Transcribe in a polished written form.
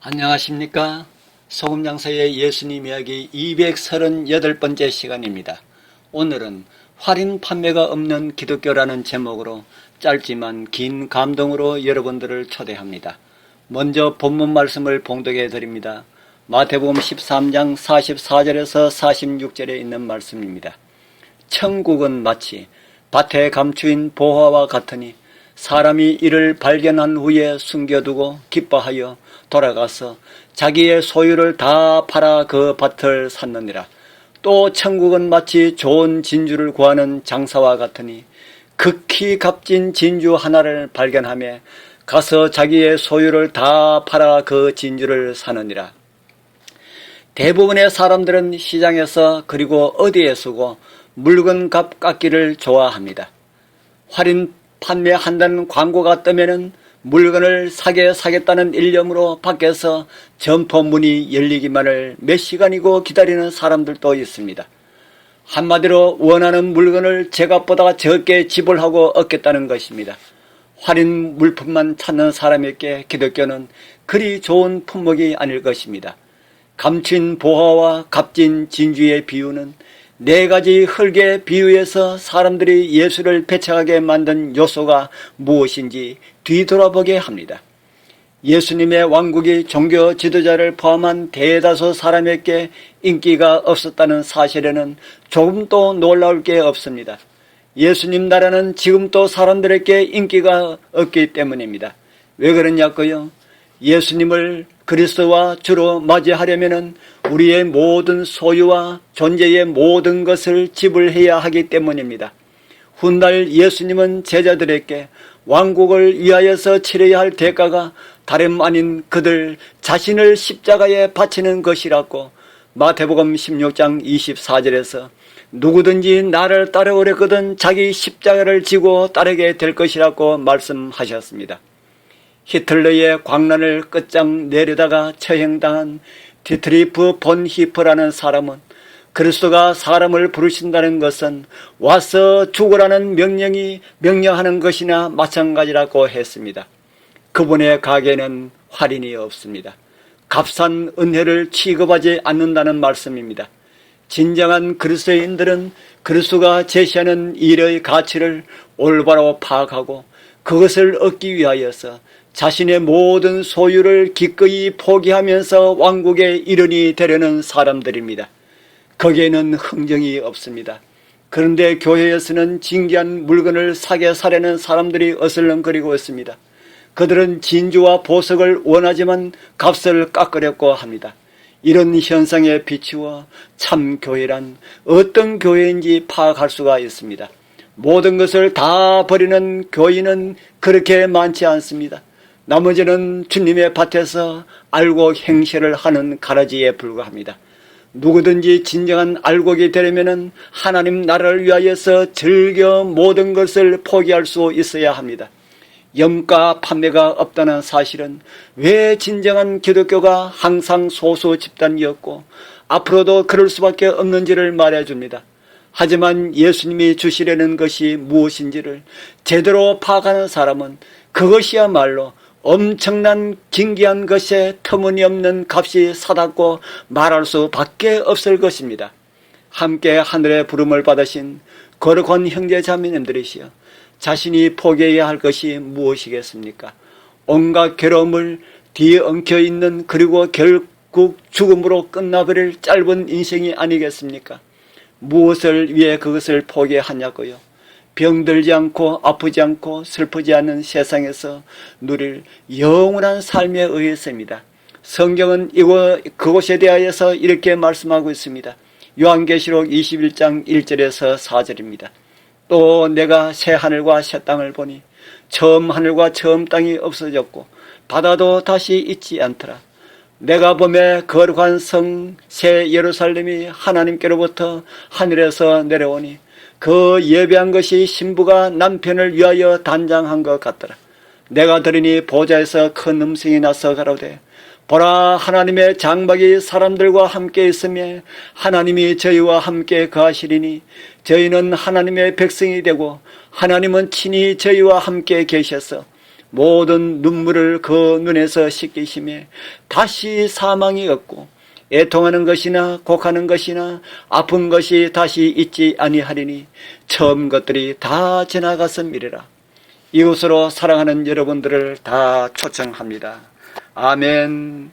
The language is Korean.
안녕하십니까? 소금장사의 예수님 이야기 238번째 시간입니다. 오늘은 할인 판매가 없는 기독교라는 제목으로 짧지만 긴 감동으로 여러분들을 초대합니다. 먼저 본문 말씀을 봉독해 드립니다. 마태복음 13장 44절에서 46절에 있는 말씀입니다. 천국은 마치 밭에 감추인 보화와 같으니 사람이 이를 발견한 후에 숨겨두고 기뻐하여 돌아가서 자기의 소유를 다 팔아 그 밭을 샀느니라. 또 천국은 마치 좋은 진주를 구하는 장사와 같으니 극히 값진 진주 하나를 발견하며 가서 자기의 소유를 다 팔아 그 진주를 사느니라. 대부분의 사람들은 시장에서 그리고 어디에 쓰고 물건 값 깎기를 좋아합니다. 할인 판매한다는 광고가 뜨면은 물건을 사겠다는 일념으로 밖에서 점포문이 열리기만을 몇 시간이고 기다리는 사람들도 있습니다. 한마디로 원하는 물건을 제값보다 적게 지불하고 얻겠다는 것입니다. 할인 물품만 찾는 사람에게 기독교는 그리 좋은 품목이 아닐 것입니다. 감춘 보화와 값진 진주의 비유는 네 가지 흙의 비유에서 사람들이 예수를 배척하게 만든 요소가 무엇인지 뒤돌아보게 합니다. 예수님의 왕국이 종교 지도자를 포함한 대다수 사람에게 인기가 없었다는 사실에는 조금도 놀라울 게 없습니다. 예수님 나라는 지금도 사람들에게 인기가 없기 때문입니다. 왜 그러냐고요? 예수님을 그리스도와 주로 맞이하려면 우리의 모든 소유와 존재의 모든 것을 지불해야 하기 때문입니다. 훗날 예수님은 제자들에게 왕국을 위하여서 치러야 할 대가가 다름 아닌 그들 자신을 십자가에 바치는 것이라고 마태복음 16장 24절에서 누구든지 나를 따르오려거든 자기 십자가를 지고 따르게 될 것이라고 말씀하셨습니다. 히틀러의 광란을 끝장 내려다가 처형당한 디트리프 본 히퍼라는 사람은 그리스도가 사람을 부르신다는 것은 와서 죽으라는 명령하는 것이나 마찬가지라고 했습니다. 그분의 가게는 할인이 없습니다. 값싼 은혜를 취급하지 않는다는 말씀입니다. 진정한 그리스도인들은 그리스도가 제시하는 일의 가치를 올바로 파악하고 그것을 얻기 위하여서 자신의 모든 소유를 기꺼이 포기하면서 왕국의 일원이 되려는 사람들입니다. 거기에는 흥정이 없습니다. 그런데 교회에서는 진귀한 물건을 사게 사려는 사람들이 어슬렁거리고 있습니다. 그들은 진주와 보석을 원하지만 값을 깎으려고 합니다. 이런 현상에 비추어 참 교회란 어떤 교회인지 파악할 수가 있습니다. 모든 것을 다 버리는 교인은 그렇게 많지 않습니다. 나머지는 주님의 밭에서 알곡 행실을 하는 가라지에 불과합니다. 누구든지 진정한 알곡이 되려면 하나님 나라를 위하여서 즐겨 모든 것을 포기할 수 있어야 합니다. 염가 판매가 없다는 사실은 왜 진정한 기독교가 항상 소수 집단이었고 앞으로도 그럴 수밖에 없는지를 말해줍니다. 하지만 예수님이 주시려는 것이 무엇인지를 제대로 파악하는 사람은 그것이야말로 엄청난 진귀한 것에 터무니없는 값이 사닿고 말할 수밖에 없을 것입니다. 함께 하늘의 부름을 받으신 거룩한 형제 자매님들이시여 자신이 포기해야 할 것이 무엇이겠습니까? 온갖 괴로움을 뒤에 엉켜있는 그리고 결국 죽음으로 끝나버릴 짧은 인생이 아니겠습니까? 무엇을 위해 그것을 포기하냐고요? 병들지 않고 아프지 않고 슬프지 않는 세상에서 누릴 영원한 삶에 의해서입니다. 성경은 그곳에 대하여서 이렇게 말씀하고 있습니다. 요한계시록 21장 1절에서 4절입니다. 또 내가 새 하늘과 새 땅을 보니 처음 하늘과 처음 땅이 없어졌고 바다도 다시 있지 않더라. 내가 보매 거룩한 성 새 예루살렘이 하나님께로부터 하늘에서 내려오니 그 예배한 것이 신부가 남편을 위하여 단장한 것 같더라. 내가 들으니 보좌에서 큰 음성이 나서 가로되 보라 하나님의 장막이 사람들과 함께 있으며 하나님이 저희와 함께 거하시리니 저희는 하나님의 백성이 되고 하나님은 친히 저희와 함께 계셔서 모든 눈물을 그 눈에서 씻기심에 다시 사망이 없고 애통하는 것이나 곡하는 것이나 아픈 것이 다시 있지 아니하리니 처음 것들이 다 지나갔음이리라. 이곳으로 사랑하는 여러분들을 다 초청합니다. 아멘.